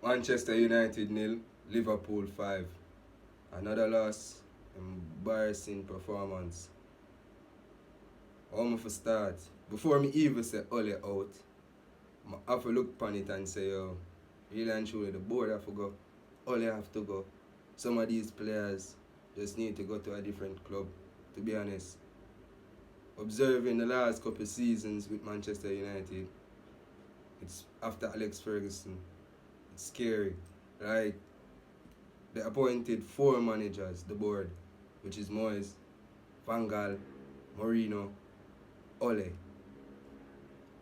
Manchester United 0, Liverpool 5. Another loss, embarrassing performance. How am I for start? Before me even say Ole out, I have to look upon it and say, yo, really and truly the board have to go. Ole have to go. Some of these players just need to go to a different club, to be honest. Observing the last couple of seasons with Manchester United, it's after Alex Ferguson, it's scary. Like, they appointed 4 managers, the board, which is Moyes, Van Gaal, Mourinho, Ole.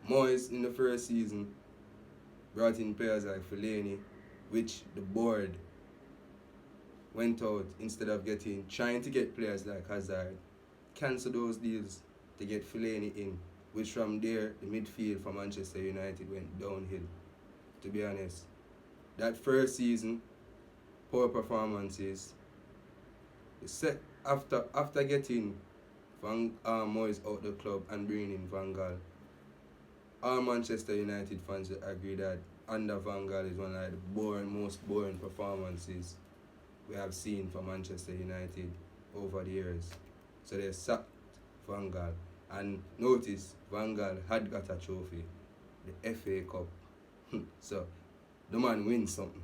Moyes in the first season brought in players like Fellaini, which the board went out instead of trying to get players like Hazard, cancel those deals to get Fellaini in, which from there the midfield for Manchester United went downhill, to be honest. That first season, poor performances. After getting Moyes out the club and bringing in Van Gaal, all Manchester United fans will agree that under Van Gaal is one of the most boring performances we have seen for Manchester United over the years. So they sacked Van Gaal. And notice, Van Gaal had got a trophy, the FA Cup. So the man wins something.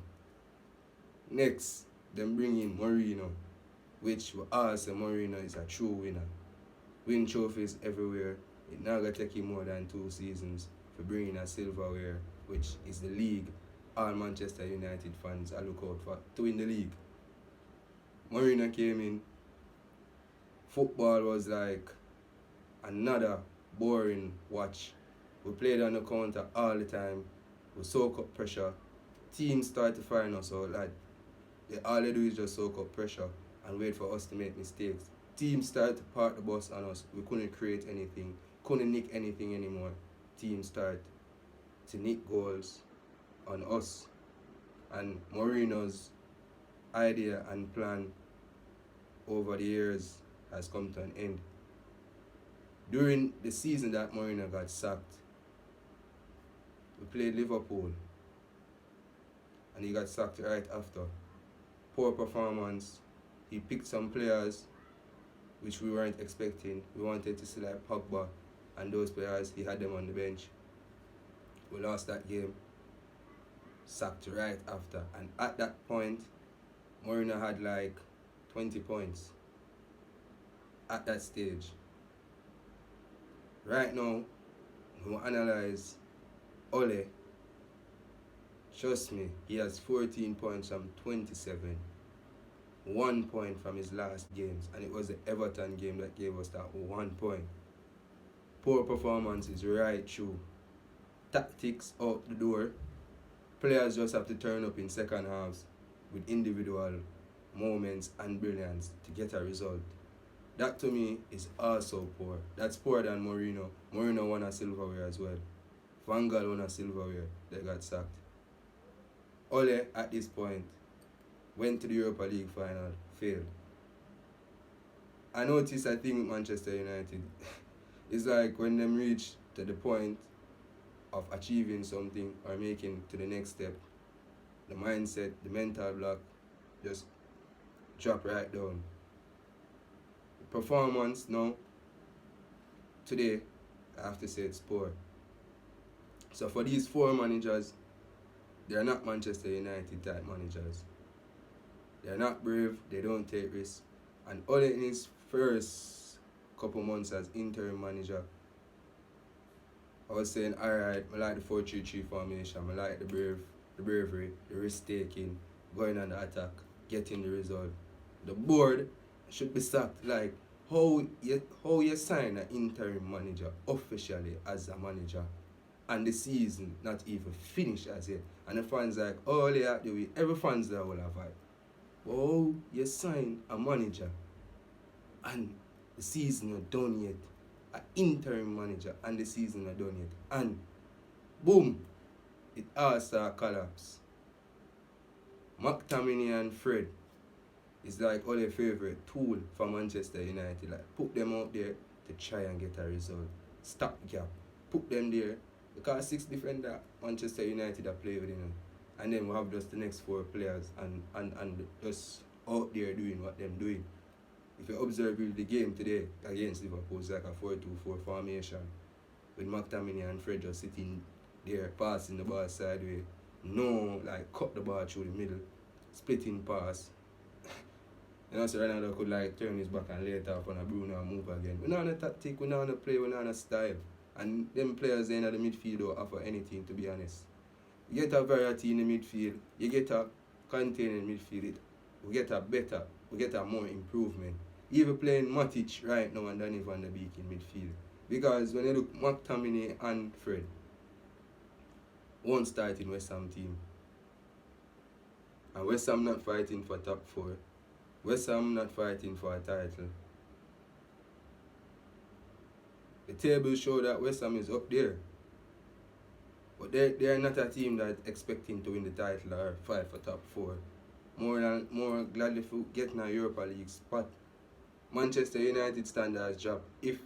Next, them bring in Mourinho, which we all say Mourinho is a true winner. Win trophies everywhere. It now gonna take him more than 2 seasons for bringing a silverware, which is the league all Manchester United fans are look out for to win the league. Mourinho came in. Football was like another boring watch. We played on the counter all the time. We soak up pressure. Teams start to find us out. Like, all they do is just soak up pressure and wait for us to make mistakes. Teams start to park the bus on us. We couldn't create anything, couldn't nick anything anymore. Teams start to nick goals on us. And Mourinho's idea and plan over the years has come to an end. During the season that Mourinho got sacked, we played Liverpool and he got sacked right after. Poor performance. He picked some players which we weren't expecting. We wanted to see like Pogba and those players, he had them on the bench. We lost that game, sacked right after. And at that point, Mourinho had like 20 points at that stage. Right now, we will analyze Ole. Trust me, he has 14 points from 27. 1 point from his last games, and it was the Everton game that gave us that 1 point. Poor performances right through. Tactics out the door. Players just have to turn up in second halves with individual moments and brilliance to get a result. That to me is also poor. That's poorer than Mourinho. Mourinho won a silverware as well. Van Gaal won a silverware. They got sacked. Ole, at this point, went to the Europa League final, failed. I noticed a thing with Manchester United. It's like when them reach to the point of achieving something or making to the next step, the mindset, the mental block just drop right down. The performance now, today, I have to say it's poor. So for these 4 managers, they are not Manchester United type managers. They are not brave, they don't take risks. And Ole in his first couple months as interim manager, I was saying, alright, I like the 4-3-3 formation, I like the bravery, the risk taking, going on the attack, getting the result. The board should be sacked. Like, how you sign an interim manager officially as a manager and the season not even finished as yet. And the fans like, oh yeah, every fans there will have it. Oh, you sign a manager and the season not done yet. An interim manager and the season not done yet. And boom, it all start collapse. McTominay and Fred is like Ole's favorite tool for Manchester United. Like, put them out there to try and get a result. Stop gap. Put them there. Because 6 defenders Manchester United are playing with, And then we have just the next 4 players and just out there doing what them doing. If you observe the game today against Liverpool, it's like a 4-2-4 formation with McTominay and Fred just sitting there passing the ball sideways. No, like cut the ball through the middle, splitting pass. You know, so Ronaldo could like turn his back and lay it off on a Bruno and move again. We're not on a tactic, we're not on a play, we're not on a style. And them players in the midfield don't offer anything, to be honest. You get a variety in the midfield, you get a contain in the midfield, we get a more improvement. Even playing Matic right now and Danny van der Beek in midfield. Because when you look McTominay and Fred won't start in West Ham team. And West Ham not fighting for top 4. West Ham not fighting for a title. The table show that West Ham is up there. But they're not a team that's expecting to win the title or fight for top 4. More gladly for getting a Europa League spot. Manchester United standards drop. If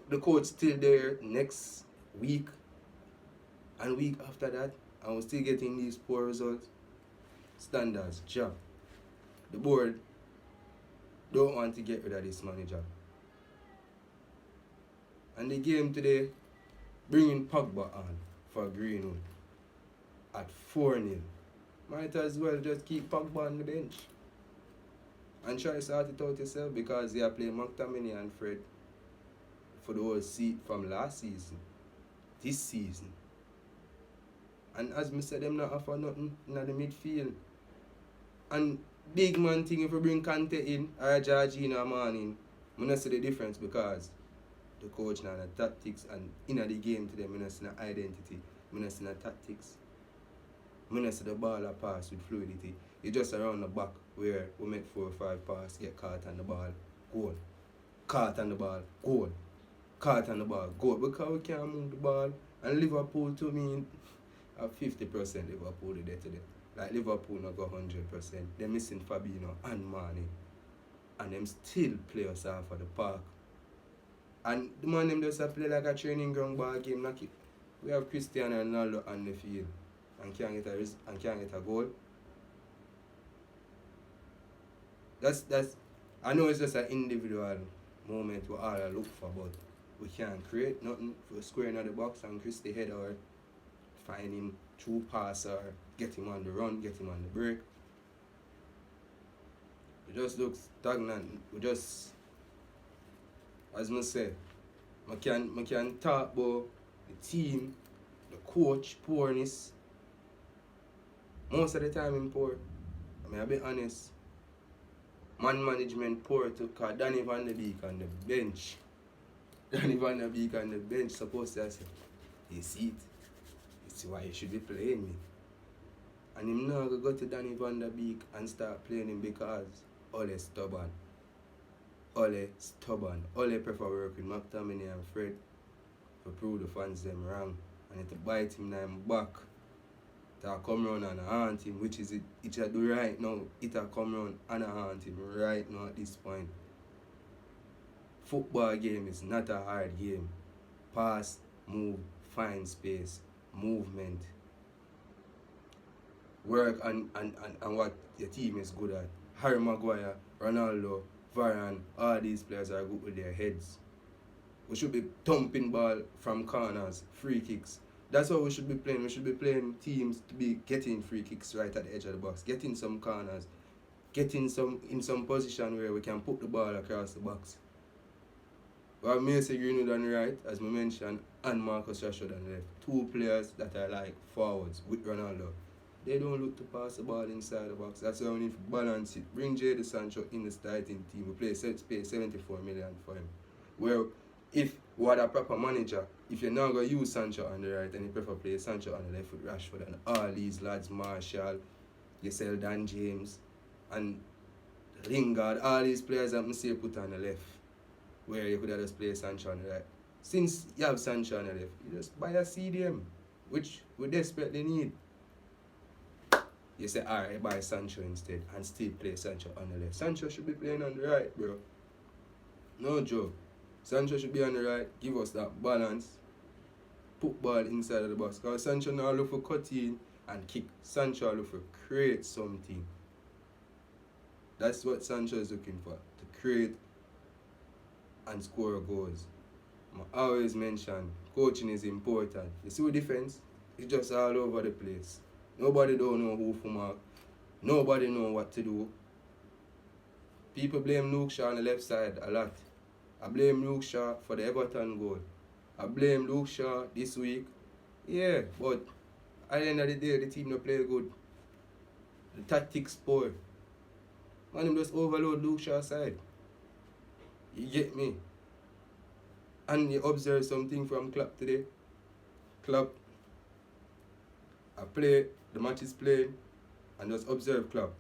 the coach still there next week and week after that, and we're still getting these poor results, standards drop. The board don't want to get rid of this manager. And the game today, bringing Pogba on for Greenwood at 4-0. Might as well just keep Pogba on the bench and try to sort it out yourself, because they are playing McTominay and Fred for the whole seat from last season, this season. And as I said, them not offer nothing in the midfield. And big man thing, if we bring Kante in or Jorginho morning, I don't see the difference, because the coach now the tactics, and in the game today, I don't see the identity, I don't see the tactics, I don't see the ball a pass with fluidity. It's just around the back where we make 4 or 5 passes, get caught on the ball, goal. Caught on the ball, goal. Caught on the ball, goal. Because we can't move the ball. And Liverpool, to me, are 50% Liverpool today. Like Liverpool not go 100%. They're missing Fabinho and Mane. And them still play us off of the park. And the man them just play like a training ground ball game. Like we have Cristiano Ronaldo on the field and can't get a goal. That's I know it's just an individual moment we all look for, but we can't create nothing for squaring out the box and Chris the head, or find him through pass, or get him on the run, get him on the break. It just looks stagnant. We just, as I say, I can talk about the team, the coach, poorness. Most of the time I'm poor. I mean, I'll be honest. Man management poor too, because Danny van der Beek on the bench. Danny van der Beek on the bench supposed to say, you see it. It's why you should be playing me. And him now go to Danny van der Beek and start playing him because Ole stubborn. Ole prefer work with McTominay and Fred to prove the fans them wrong. And it bite him now back. To come round and haunt him, which is it should do right now. It'll come round and haunt him right now at this point. Football game is not a hard game. Pass, move, find space, movement. Work and what your team is good at. Harry Maguire, Ronaldo, Varane, all these players are good with their heads. We should be thumping ball from corners, free kicks. That's how we should be playing. We should be playing teams to be getting free kicks right at the edge of the box, getting some corners, getting in some position where we can put the ball across the box. We have Mason Greenwood on the right, as we mentioned, and Marcus Rashford on the left. 2 players that are like forwards with Ronaldo. They don't look to pass the ball inside the box. That's why we need to balance it. Bring Jadon Sancho in the starting team. We pay 74 million for him. Where if we had a proper manager, if you're not going to use Sancho on the right, and you prefer play Sancho on the left with Rashford and all these lads, Martial, you sell Dan James, and Lingard, all these players that I say put on the left, where you could have just play Sancho on the right. Since you have Sancho on the left, you just buy a CDM, which we desperately need. You say, alright, buy Sancho instead, and still play Sancho on the left. Sancho should be playing on the right, bro. No joke. Sancho should be on the right, give us that balance, put ball inside of the box. Because Sancho now look for cutting, and kick. Sancho look for create something. That's what Sancho is looking for, to create and score goals. I always mention coaching is important. You see with defense, it's just all over the place. Nobody don't know who to mark. Nobody know what to do. People blame Luke Shaw on the left side a lot. I blame Luke Shaw for the Everton goal. I blame Luke Shaw this week. Yeah, but at the end of the day, the team don't play good. The tactics poor. Man, him just overload Luke Shaw's side. You get me? And you observe something from Klopp today. Klopp, the match is playing, and just observe Klopp.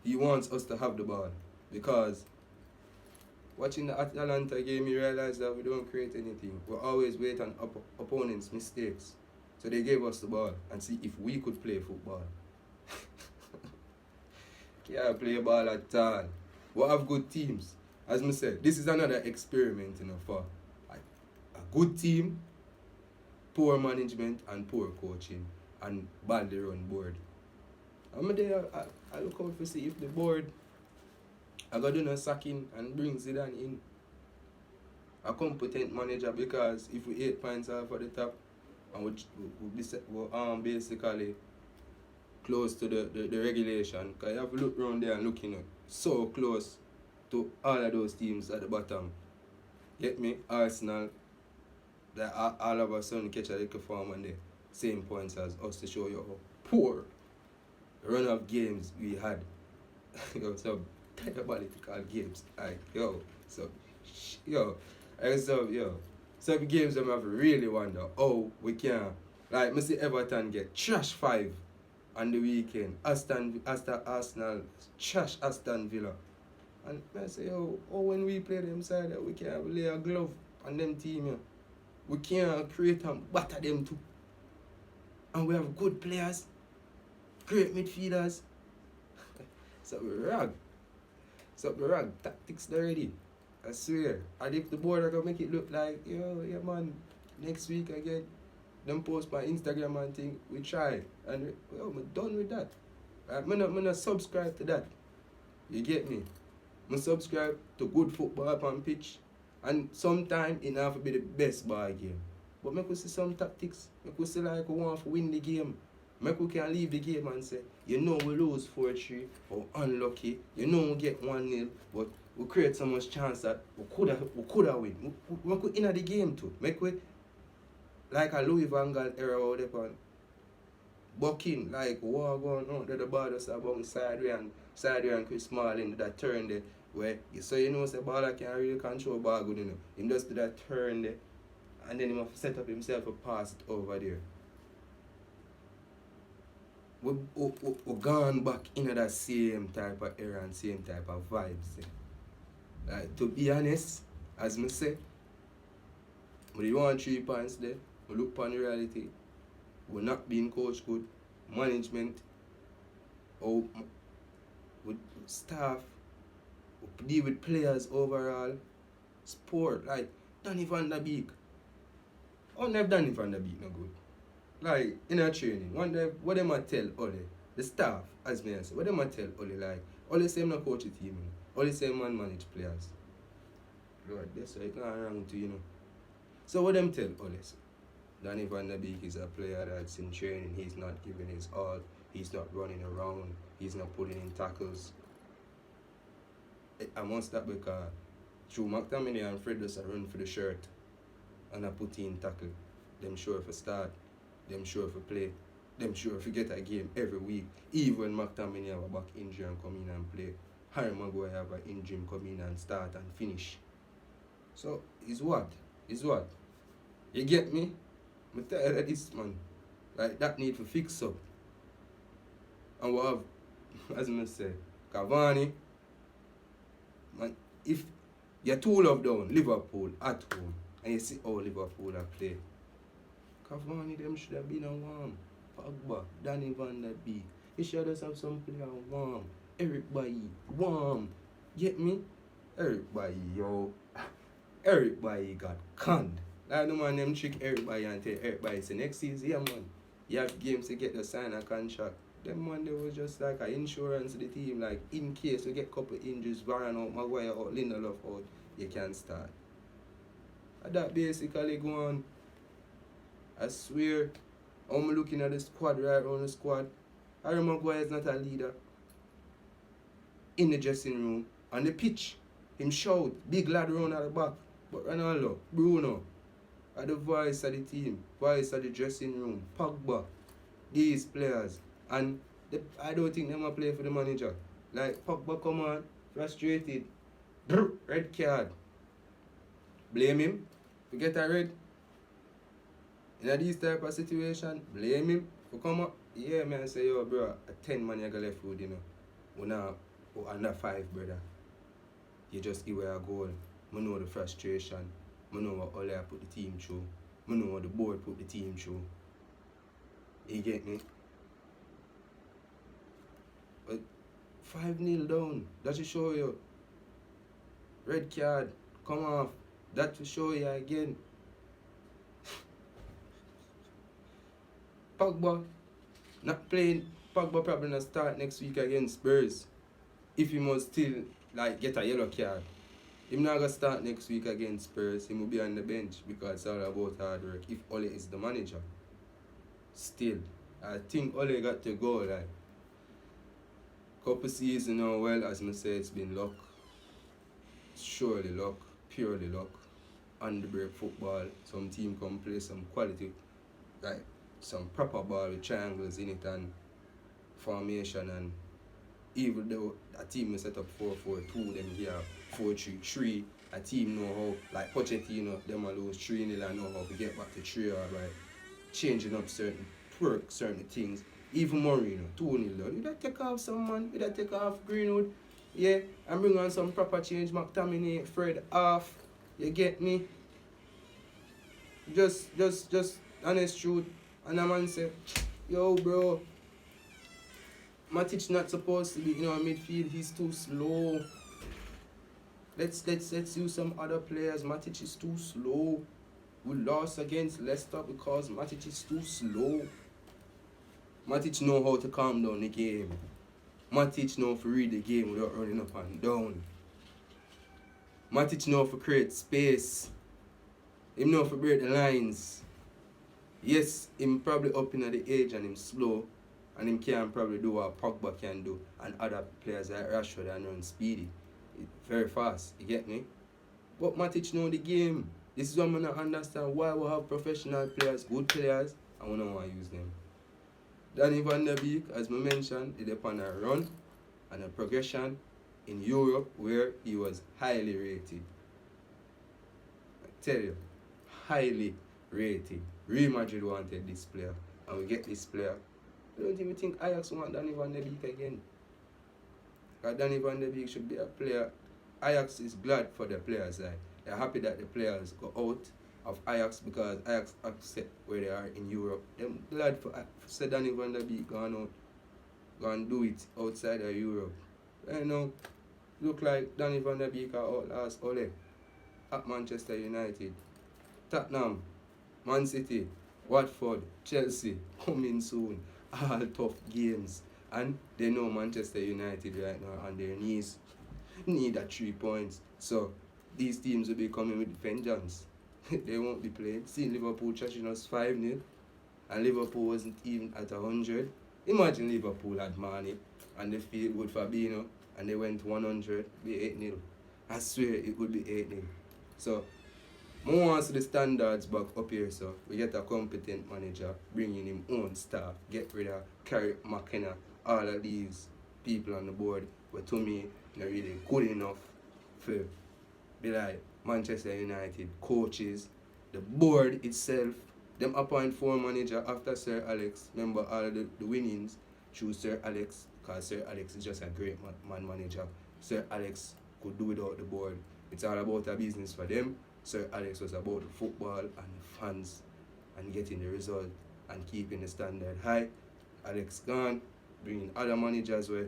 He wants us to have the ball, because watching the Atalanta game, you realize that we don't create anything. We always wait on opponents' mistakes. So they gave us the ball and see if we could play football. Can't play ball at all. We have good teams. As I said, this is another experiment, for a good team, poor management and poor coaching, and badly run board. I'm there, I look out to see if the board I got to do no sacking and bring Zidane in. A competent manager, because if we 8 points off at the top, and we'll be basically close to the regulation. Because you have to look around there and looking at so close to all of those teams at the bottom. Get me? Arsenal, that all of a sudden catch a little form and the same points as us, to show you how poor run of games we had. Some diabolical games. Some games I have really wonder how we can, like, I see Everton get trash 5 on the weekend. Arsenal trash Aston Villa. And I say, when we play them side, we can't lay a glove on them team here. We can't create and batter them too. And we have good players, great midfielders. So we rag tactics already. I swear. And if the board are gonna make it look like, yeah man, next week again, them post my Instagram and thing, we try. And I'm done with that. I'm not subscribe to that. You get me? I subscribe to good football up on pitch. And sometimes it have to be the best ball game. But make we see some tactics. Make we see like we want to win the game. Make we can leave the game and say, we lose 4-3 or unlucky. We get 1-0, but we create so much chance that we could have win. We could enter the game too. Make we like a Louis Van Gaal era out there on bucking, like war going on. The ball just about sideways and Chris Smalling that turn there where say the baller can't really control ball good enough. He just do that turn there, and then he must set up himself a pass it over there. We gone back into that same type of era and same type of vibes. Like, to be honest, as I say, when you want 3 points there, we look upon the reality. We're not being coached good. Management, or with staff, we deal with players overall. Sport, like Danny Van Der Beek. Never Danny Van Der Beek no good. Like, in a training, what them a tell Ole, the staff, as me say, what them a tell Ole, like, Ole say him no coach a team, Ole say man manage players. Lord, that's why it can't wrong to, So what them tell Ole? Danny Van Der Beek is a player that's in training, he's not giving his all, he's not running around, he's not putting in tackles. I must stop because through McTominay and Fred just run for the shirt and I put in tackle. Them sure if I start. Them sure if I play. Them sure if I get a game every week. Even when McTominay have a back injury and come in and play. Harry Maguire have an injury and come in and start and finish. So, is what? You get me? I'm tired of this, man. Like, that need to fix up. And we have, as I say, Cavani. Man, if you're 2 love down, Liverpool at home, and you see how Liverpool are play, Cavani them should have been a warm. Pogba, Danny Van Der Beek. You should just have some player warm. Eric Bailly, warm. Get me? Eric Bailly got conned. Like the man them trick Eric Bailly and tell Eric Bailly say next season, yeah man. You have games to get the sign a contract. Them one they was just like an insurance to the team, like in case we get couple injuries, Varane out, Maguire out, Lindelof out, you can start. And that basically go on. I swear, I'm looking at the squad right around the squad. Harry Maguire is not a leader. In the dressing room, on the pitch, him shout, big lad round at the back. But Ronaldo, Bruno, are the voice of the team, voice of the dressing room, Pogba, these players. And I don't think they will play for the manager. Like, Pogba come on, frustrated, red card. Blame him, we get a red. In this type of situation, blame him for come up. Yeah, man, say, yo, bro, a 10 man you got left with, you know. We're now under 5, brother. You just give away a goal. I know the frustration. I know what Ole put the team through. I know what the board put the team through. You get me? But 5-0 down. That should show you. Red card. Come off. That will show you again. Pogba not playing. Pogba probably not start next week against Spurs. If he must still like get a yellow card. Him not gonna start next week against Spurs. He will be on the bench because it's all about hard work. If Ole is the manager. Still, I think Ole got to go like couple seasons now. Well, as I say, it's been luck. Surely luck, purely luck. On the break football, some team come play some quality, like some proper ball with triangles in it and formation, and even though a team is set up 4-4-2, them here 4-3-3, a team know how, like Pochettino, them a lose 3-0 and know how to get back to 3 alright. Changing up certain things. Even Mourinho, 2-0 down. You gotta take off someone, you gotta take off Greenwood, yeah, and bring on some proper change, McTominay, Fred off, you get me? Just honest truth. And a man say, yo bro, Matic not supposed to be in our midfield, he's too slow. Let's use some other players. Matic is too slow. We lost against Leicester because Matic is too slow. Matic know how to calm down the game. Matic know how to read the game without running up and down. Matic know how to create space. He know how to break the lines. Yes, him probably up in the age and him slow, and him can probably do what Pogba can do, and other players like Rashford and run speedy, very fast. You get me? But Matic know the game. This is what I don't understand why we have professional players, good players, and we don't want to use them. Danny Van Der Beek, as I mentioned, is upon a run and a progression in Europe where he was highly rated. I tell you, highly rated. Real Madrid wanted this player, and we get this player. I don't even think Ajax want Danny Van Der Beek again. Because Danny Van Der Beek should be a player. Ajax is glad for the players. Like, they're happy that the players go out of Ajax because Ajax accept where they are in Europe. They're glad for Danny Van Der Beek gone out, go and do it outside of Europe. You know, look like Danny Van Der Beek are outlast Ole at Manchester United. Tottenham, Man City, Watford, Chelsea, coming soon. All tough games. And they know Manchester United right now on their knees. Need that 3 points. So these teams will be coming with vengeance. They won't be playing. See Liverpool trashing us 5-0. And Liverpool wasn't even at 100. Imagine Liverpool had money and they feel good for Fabinho and they went 100, be 8-0. I swear it would be 8-0. So more wants the standards back up here, so we get a competent manager, bringing him own staff, get rid of Carrick, McKenna, all of these people on the board, but to me, they're really good enough for be like Manchester United, coaches, the board itself. Them appoint 4 manager after Sir Alex. Remember all of the winnings through Sir Alex, because Sir Alex is just a great man manager. Sir Alex could do without the board. It's all about a business for them. Sir Alex was about the football and the fans and getting the result and keeping the standard high. Alex gone, bringing other managers where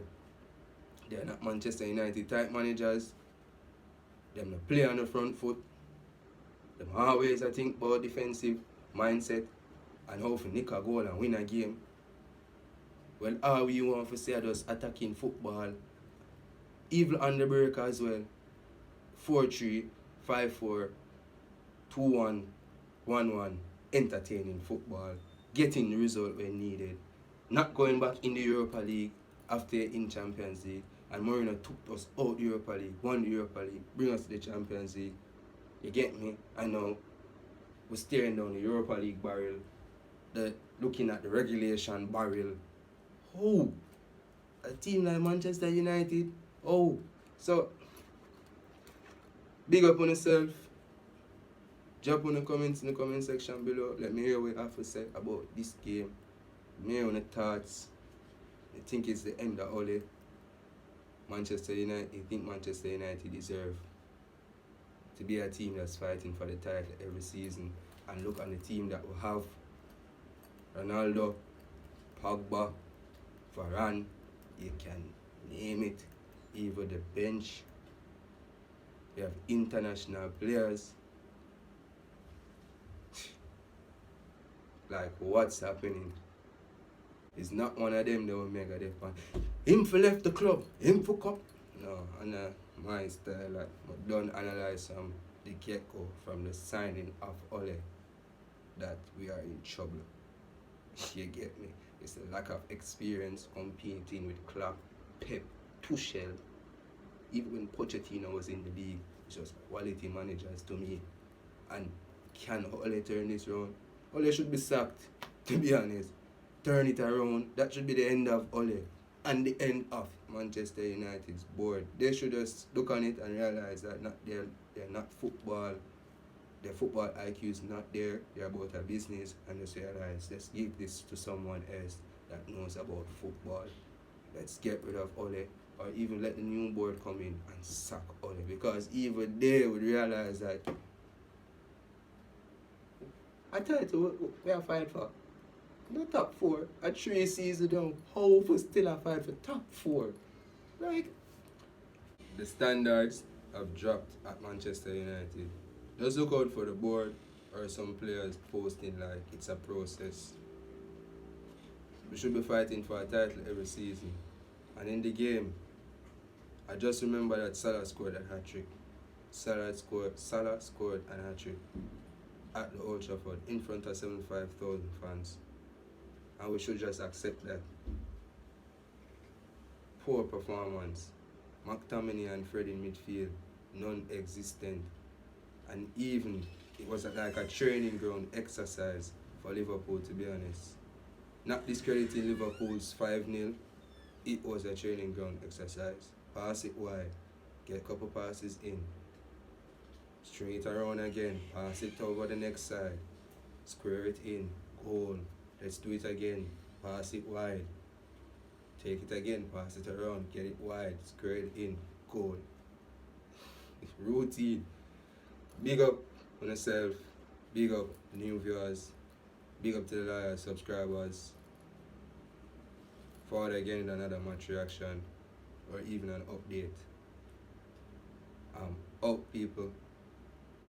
they're not Manchester United type managers. Them not play on the front foot. Them always I think about defensive mindset and how to nick a goal and win a game. Well, all we want to say are just attacking football. Even on the break as well. 4-3, 5-4, 2-1, 1-1. Entertaining football. Getting the result when needed. Not going back in the Europa League after in Champions League. And Mourinho took us out Europa League, won the Europa League, bring us to the Champions League. You get me? I know we're staring down the Europa League barrel. Looking at the regulation barrel. Oh, a team like Manchester United. Oh, so big up on yourself. Drop on the comments in the comment section below. Let me hear what you have to say about this game. Let me hear on the thoughts. You think it's the end of Ole? Manchester United, you think Manchester United deserve to be a team that's fighting for the title every season? And look on the team that we have: Ronaldo, Pogba, Varane, you can name it, even the bench. We have international players. Like, what's happening? It's not one of them that will make a difference. Him for left the club, him for cup. No, and my style, like, I don't analyze the get-go from the signing of Ole that we are in trouble. You get me? It's a lack of experience competing with Klopp, Pep, Tuchel. Even when Pochettino was in the league, it's just quality managers to me. And can Ole turn this around? Ole should be sacked, to be honest. Turn it around. That should be the end of Ole and the end of Manchester United's board. They should just look on it and realize that they're not football. Their football IQ is not there. They're about a business, and just realize, let's give this to someone else that knows about football. Let's get rid of Ole, or even let the new board come in and sack Ole, because even they would realize that I tell you, we are fighting for the top 4 at 3 seasons down. How we still a fight for top 4? Like, the standards have dropped at Manchester United. Just look out for the board or some players posting like it's a process. We should be fighting for a title every season. And in the game, I just remember that Salah scored a hat-trick. Salah scored an hat-trick at the Old Trafford in front of 75,000 fans. And we should just accept that. Poor performance. McTominay and Fred in midfield, non-existent. And even, it was like a training ground exercise for Liverpool, to be honest. Not discrediting Liverpool's 5-0, it was a training ground exercise. Pass it wide, get a couple passes in, string it around again, pass it over the next side, square it in, goal. Let's do it again, pass it wide, take it again, pass it around, get it wide, square it in, goal. Routine. Big up on yourself, big up the new viewers, big up to the loyal subscribers. Forward again in another match reaction or even an update. Out people.